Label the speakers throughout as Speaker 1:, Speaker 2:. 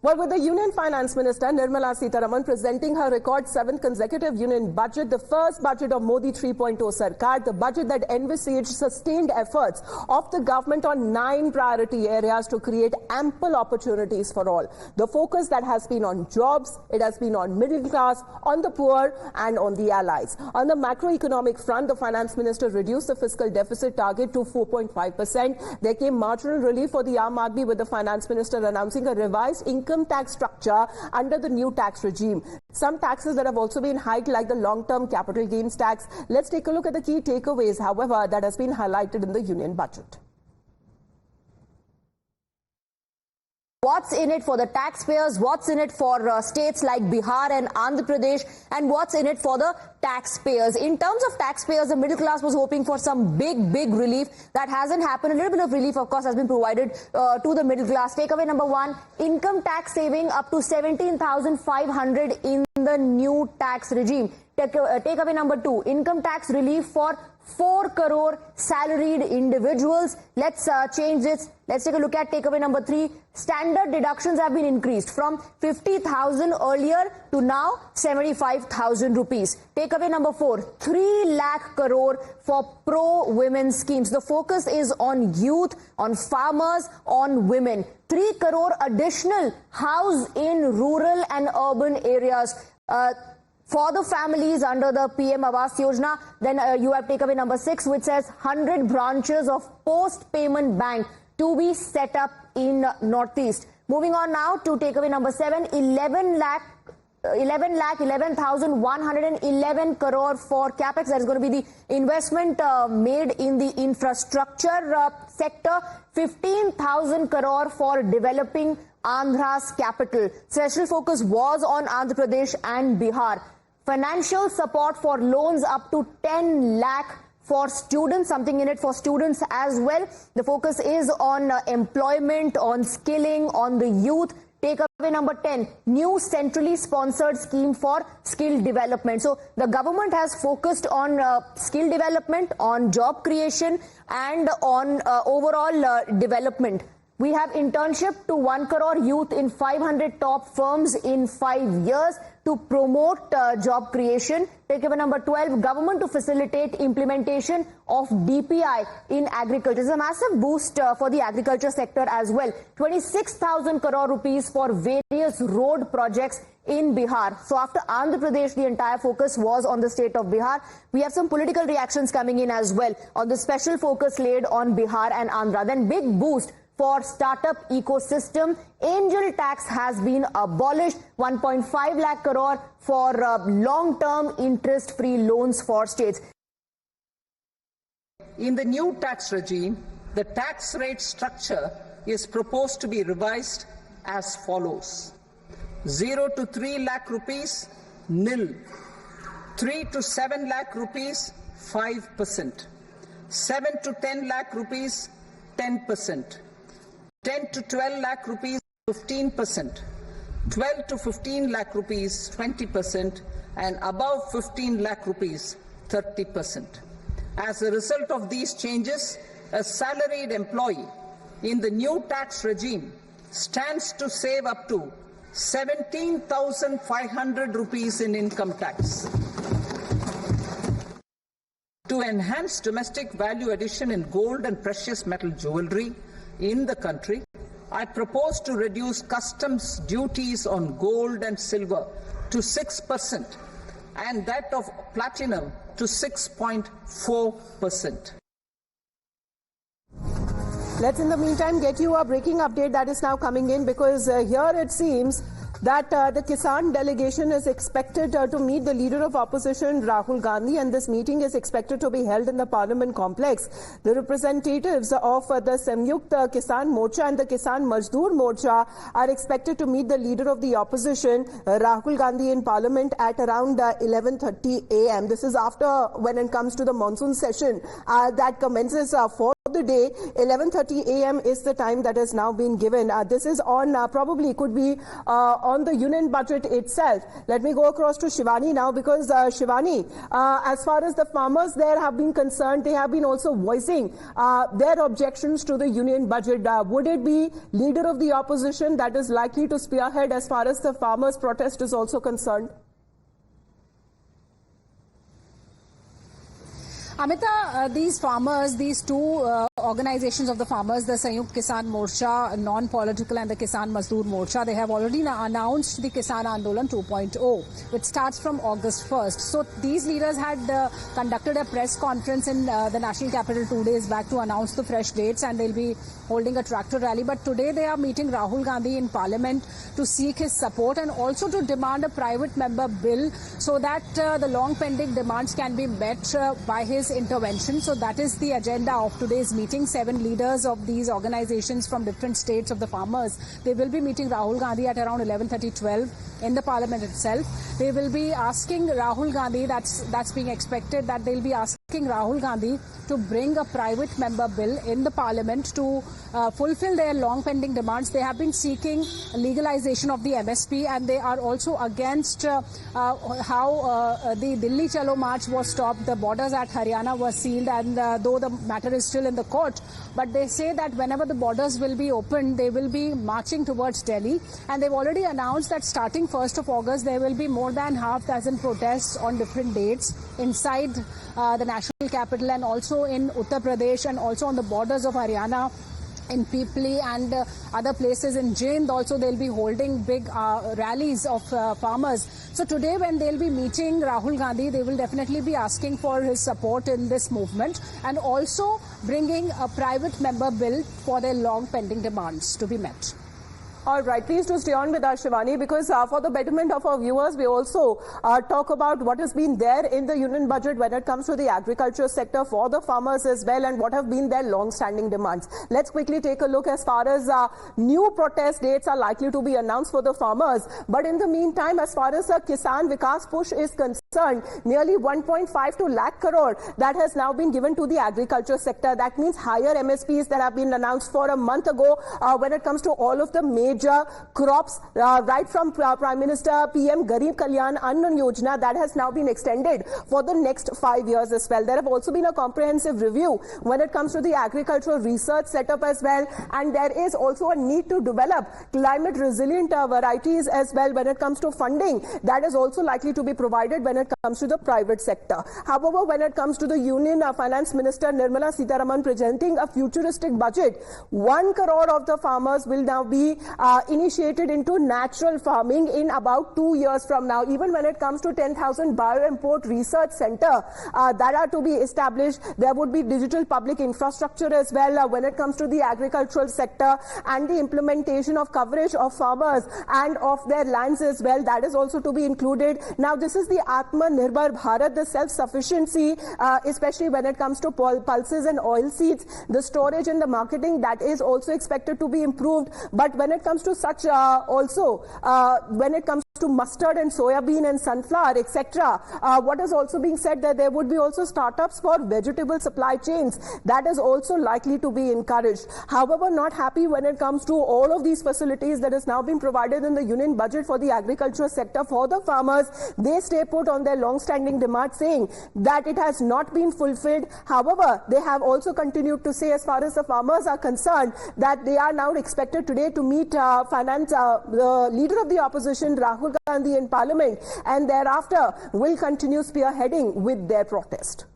Speaker 1: Well, with the Union Finance Minister Nirmala Sitharaman presenting her record 7th consecutive Union budget, the first budget of Modi 3.0 Sarkar, the budget that envisaged sustained efforts of the government on 9 priority areas to create ample opportunities for all. The focus that has been on jobs, it has been on middle class, on the poor and on the allies. On the macroeconomic front, the Finance Minister reduced the fiscal deficit target to 4.5%. There came marginal relief for the Aam Aadmi, with the Finance Minister announcing a revised income tax structure under the new tax regime. Some taxes that have also been hiked, like the long-term capital gains tax. Let's take a look at the key takeaways, however, that has been highlighted in the Union budget.
Speaker 2: What's in it for the taxpayers, what's in it for states like Bihar and Andhra Pradesh, and what's in it for the taxpayers. In terms of taxpayers, the middle class was hoping for some big relief. That hasn't happened. A little bit of relief, of course, has been provided to the middle class. Takeaway number 1, income tax saving up to 17,500 in the new tax regime. Takeaway number 2, income tax relief for 4 crore salaried individuals. Let's change this. Let's take a look at takeaway number 3. Standard deductions have been increased from 50,000 earlier to now 75,000 rupees. Takeaway number 4, 3 lakh crore for pro-women schemes. The focus is on youth, on farmers, on women. 3 crore additional house in rural and urban areas. For the families under the PM Awas Yojana. Then you have takeaway number 6, which says 100 branches of post-payment bank to be set up in Northeast. Moving on now to takeaway number 7, 11,111 crore for capex. That is going to be the investment made in the infrastructure sector. 15,000 crore for developing Andhra's capital. Special focus was on Andhra Pradesh and Bihar. Financial support for loans up to 10 lakh for students, something in it for students as well. The focus is on employment, on skilling, on the youth. Takeaway number 10, new centrally sponsored scheme for skill development. So the government has focused on skill development, on job creation and on overall development. We have internship to 1 crore youth in 500 top firms in 5 years to promote job creation. Takeaway number 12, government to facilitate implementation of DPI in agriculture. It's a massive boost for the agriculture sector as well. 26,000 crore rupees for various road projects in Bihar. So after Andhra Pradesh, the entire focus was on the state of Bihar. We have some political reactions coming in as well on the special focus laid on Bihar and Andhra. Then big boost for startup ecosystem. Angel tax has been abolished. 1.5 lakh crore for long-term interest-free loans for states.
Speaker 3: In the new tax regime, the tax rate structure is proposed to be revised as follows. 0 to 3 lakh rupees, nil. 3 to 7 lakh rupees, 5%. 7 to 10 lakh rupees, 10%. 10 to 12 lakh rupees, 15%, 12 to 15 lakh rupees, 20%, and above 15 lakh rupees, 30%. As a result of these changes, a salaried employee in the new tax regime stands to save up to 17,500 rupees in income tax. To enhance domestic value addition in gold and precious metal jewelry in the country, I propose to reduce customs duties on gold and silver to 6% and that of platinum to 6.4%.
Speaker 1: Let's in the meantime get you a breaking update that is now coming in, because here it seems that the Kisan delegation is expected to meet the leader of opposition Rahul Gandhi, and this meeting is expected to be held in the Parliament complex. The representatives of the Samyukt Kisan Morcha and the Kisan Mazdoor Morcha are expected to meet the leader of the opposition Rahul Gandhi in Parliament at around 11:30 a.m. This is after, when it comes to the monsoon session that commences for the day. 11:30 a.m. is the time that has now been given. This is on probably could be on the union budget itself. Let me go across to Shivani now, because Shivani, as far as the farmers there have been concerned, they have been also voicing their objections to the union budget. Would it be leader of the opposition that is likely to spearhead as far as the farmers' protest is also concerned?
Speaker 4: Amita, these farmers, these two organizations of the farmers, the Sanyukt Kisan Morcha, non-political, and the Kisan Mazdoor Morcha, they have already announced the Kisan Andolan 2.0, which starts from August 1st. So these leaders had conducted a press conference in the national capital 2 days back to announce the fresh dates, and they'll be holding a tractor rally. But today they are meeting Rahul Gandhi in Parliament to seek his support and also to demand a private member bill so that the long pending demands can be met by his intervention. So that is the agenda of today's meeting. 7 leaders of these organizations from different states of the farmers, they will be meeting Rahul Gandhi at around 11:30-12 in the Parliament itself. They will be asking Rahul Gandhi, that's being expected, that they'll be asking Rahul Gandhi to bring a private member bill in the Parliament to fulfill their long pending demands. They have been seeking legalization of the MSP, and they are also against how the Delhi Chalo March was stopped. The borders at Haryana were sealed, and though the matter is still in the court, but they say that whenever the borders will be opened, they will be marching towards Delhi. And they've already announced that starting 1st of August, there will be more than half dozen protests on different dates inside the national capital and also in Uttar Pradesh and also on the borders of Haryana, in Pipli and other places in Jind. Also they'll be holding big rallies of farmers. So today when they'll be meeting Rahul Gandhi, they will definitely be asking for his support in this movement and also bringing a private member bill for their long pending demands to be met.
Speaker 1: All right, please do stay on with us, Shivani, because for the betterment of our viewers, we also talk about what has been there in the union budget when it comes to the agriculture sector for the farmers as well, and what have been their long-standing demands. Let's quickly take a look as far as new protest dates are likely to be announced for the farmers. But in the meantime, as far as the Kisan Vikas Push is concerned, nearly 1.5 to lakh crore that has now been given to the agriculture sector. That means higher MSPs that have been announced for a month ago when it comes to all of the major crops, right from Prime Minister PM Garib Kalyan Anna Yojana, that has now been extended for the next 5 years as well. There have also been a comprehensive review when it comes to the agricultural research setup as well, and there is also a need to develop climate resilient varieties as well when it comes to funding. That is also likely to be provided when it comes to the private sector. However, when it comes to the Union Finance Minister Nirmala Sitharaman presenting a futuristic budget, 1 crore of the farmers will now be initiated into natural farming in about 2 years from now. Even when it comes to 10,000 bio-import research center that are to be established, there would be digital public infrastructure as well when it comes to the agricultural sector, and the implementation of coverage of farmers and of their lands as well. That is also to be included. Now, this is the Atma Nirbhar Bharat, the self-sufficiency, especially when it comes to pulses and oil seeds, the storage and the marketing, that is also expected to be improved. But when it comes to such when it comes to mustard and soya bean and sunflower, etc. What is also being said that there would be also startups for vegetable supply chains. That is also likely to be encouraged. However, not happy when it comes to all of these facilities that has now been provided in the union budget for the agriculture sector for the farmers. They stay put on their long-standing demand, saying that it has not been fulfilled. However, they have also continued to say, as far as the farmers are concerned, that they are now expected today to meet the leader of the opposition, Rahul Gandhi, in Parliament, and thereafter will continue spearheading with their protest.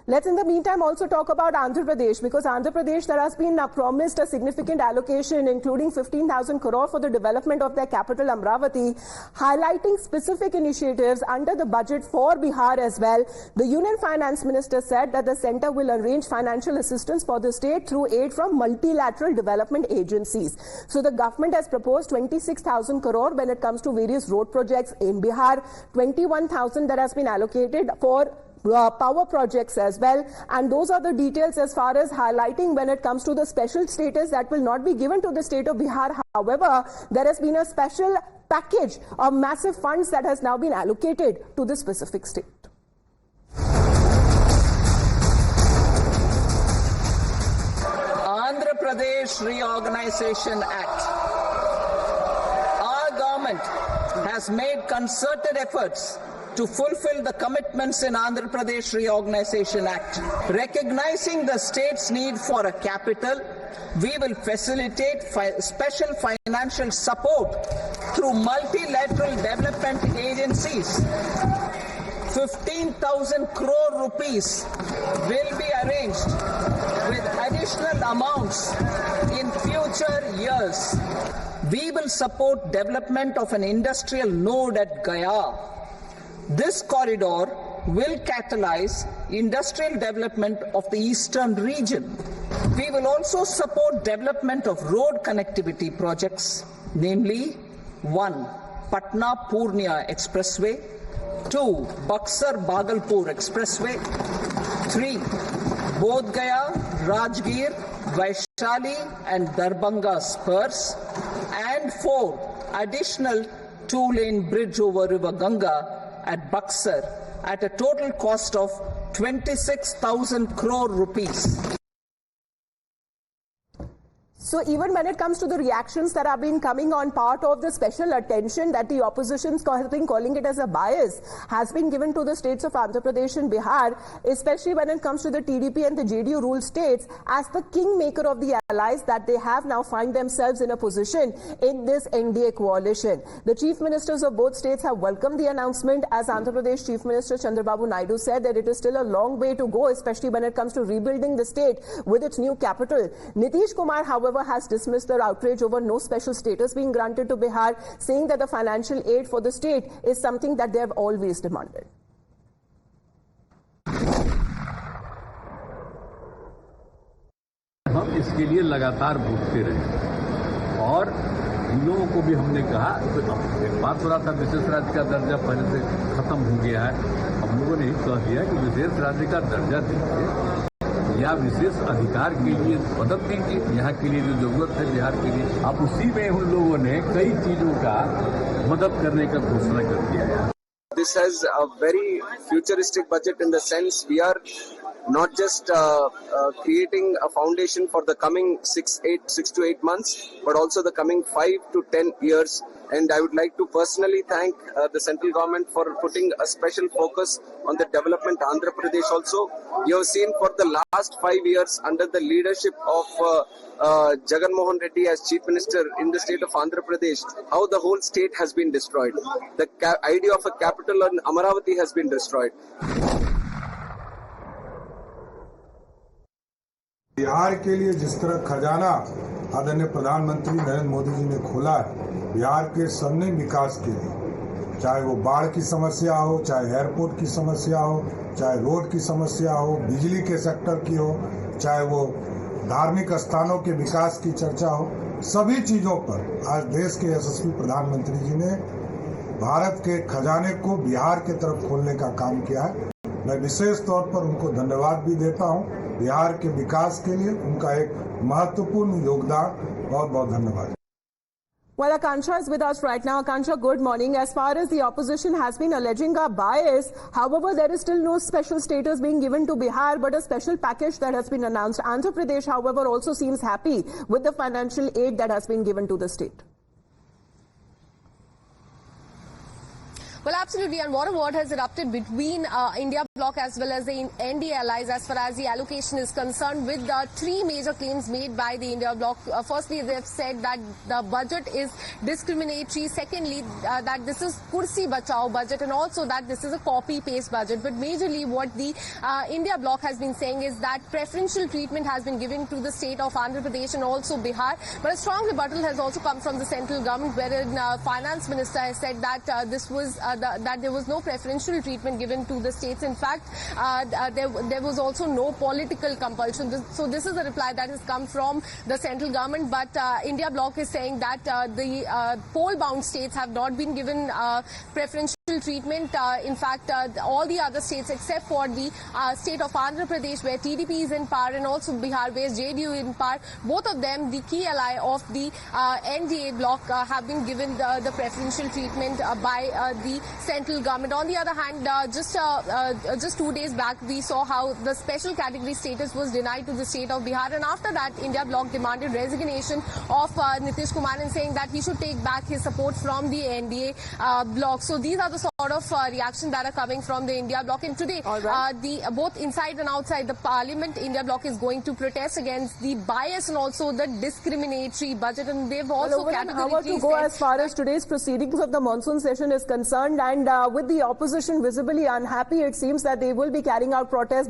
Speaker 1: Let's in the meantime also talk about Andhra Pradesh, because Andhra Pradesh, there has been promised a significant allocation, including 15,000 crore for the development of their capital Amravati, highlighting specific initiatives under the budget for Bihar as well. The Union Finance Minister said that the centre will arrange financial assistance for the state through aid from multilateral development agencies. So the government has proposed 26,000 crore when it comes to various road projects in Bihar, 21,000 that has been allocated for power projects as well, and those are the details as far as highlighting when it comes to the special status that will not be given to the state of Bihar. However, there has been a special package of massive funds that has now been allocated to the specific state.
Speaker 3: Andhra Pradesh Reorganization Act. Our government has made concerted efforts to fulfill the commitments in Andhra Pradesh Reorganization Act. Recognizing the state's need for a capital, we will facilitate special financial support through multilateral development agencies. 15,000 crore rupees will be arranged with additional amounts in future years. We will support development of an industrial node at Gaya. This corridor will catalyze industrial development of the eastern region. We will also support development of road connectivity projects, namely 1. Patna-Purnia Expressway, 2. Buxar-Bhagalpur Expressway, 3. Bodh Gaya, Rajgir, Vaishali and Darbhanga spurs, and 4. Additional 2-lane bridge over River Ganga at Buxar at a total cost of 26,000 crore rupees.
Speaker 1: So even when it comes to the reactions that have been coming on part of the special attention that the opposition's has been calling it as a bias has been given to the states of Andhra Pradesh and Bihar, especially when it comes to the TDP and the JDU ruled states as the kingmaker of the allies that they have now find themselves in a position in this NDA coalition. The chief ministers of both states have welcomed the announcement, as Andhra Pradesh Chief Minister Chandrababu Naidu said that it is still a long way to go, especially when it comes to rebuilding the state with its new capital. Nitish Kumar, however, has dismissed their outrage over no special status being granted to Bihar, saying that the financial aid for the state is something that they have always demanded.
Speaker 5: हम इसके लिए लगातार भूखते रहे और इन लोगों को भी हमने कहा, एक बात हो रहा था विशेष राज्य का दर्जा पहले से खत्म हो गया है। हम लोगों ने कह दिया कि विशेष राज्य का दर्जा दीजिए या विशेष अधिकार के लिए मदद दीजिए, यहाँ के लिए जो जरूरत है बिहार के लिए। अब उसी में उन लोगों ने कई चीजों का मदद करने का घोषणा कर दिया है।
Speaker 6: This has a very futuristic budget in the sense we are not just creating a foundation for the coming 6 to 8 months, but also the coming 5 to 10 years. And I would like to personally thank the central government for putting a special focus on the development of Andhra Pradesh also. You have seen for the last 5 years under the leadership of Jagan Mohan Reddy as Chief Minister in the state of Andhra Pradesh, how the whole state has been destroyed. The idea of a capital in Amaravati has been destroyed.
Speaker 7: Bihar के लिए जिस तरह खजाना आदरणीय प्रधानमंत्री नरेंद्र मोदी जी ने खोला है बिहार के स्वर्णिम विकास के लिए, चाहे वो बाढ़ की समस्या हो, चाहे एयरपोर्ट की समस्या हो, चाहे रोड की समस्या हो, बिजली के सेक्टर की हो, चाहे वो धार्मिक स्थानों के विकास की चर्चा हो, सभी चीजों पर आज देश के यशस्वी प्रधानमंत्री जी ने भारत के खजाने को बिहार के तरफ खोलने का काम किया है। मैं विशेष तौर पर उनको धन्यवाद भी देता हूं। बिहार के विकास के लिए उनका एक महत्वपूर्ण योगदान। बहुत बहुत धन्यवाद।
Speaker 1: Well, Akansha is with us right now. Akansha, good morning. As far as the opposition has been alleging a bias, however, there is still no special status being given to Bihar, but a special package that has been announced. Andhra Pradesh, however, also seems happy with the financial aid that has been given to the state.
Speaker 8: Well, absolutely, and what a war has erupted between India bloc as well as the NDA allies as far as the allocation is concerned, with three major claims made by the India bloc. Firstly, they have said that the budget is discriminatory. Secondly, that this is Kursi Bachao budget, and also that this is a copy-paste budget. But majorly what the India bloc has been saying is that preferential treatment has been given to the state of Andhra Pradesh and also Bihar. But a strong rebuttal has also come from the central government, wherein Finance Minister has said that this was that there was no preferential treatment given to the states. In fact, there was also no political compulsion. So this is a reply that has come from the central government. But India bloc is saying that the poll-bound states have not been given preferential preferential treatment. In fact, all the other states except for the state of Andhra Pradesh, where TDP is in power, and also Bihar, where JDU in power, both of them, the key ally of the NDA bloc, have been given the preferential treatment by the central government. On the other hand, just 2 days back, we saw how the special category status was denied to the state of Bihar, and after that, India bloc demanded resignation of Nitish Kumar and saying that he should take back his support from the NDA bloc. So these are the sort of reactions that are coming from the India bloc. And today, both inside and outside the parliament, India bloc is going to protest against the bias and also the discriminatory budget. And they've also categorically
Speaker 1: to go as far as today's proceedings of the monsoon session is concerned, and with the opposition visibly unhappy, it seems that they will be carrying out protests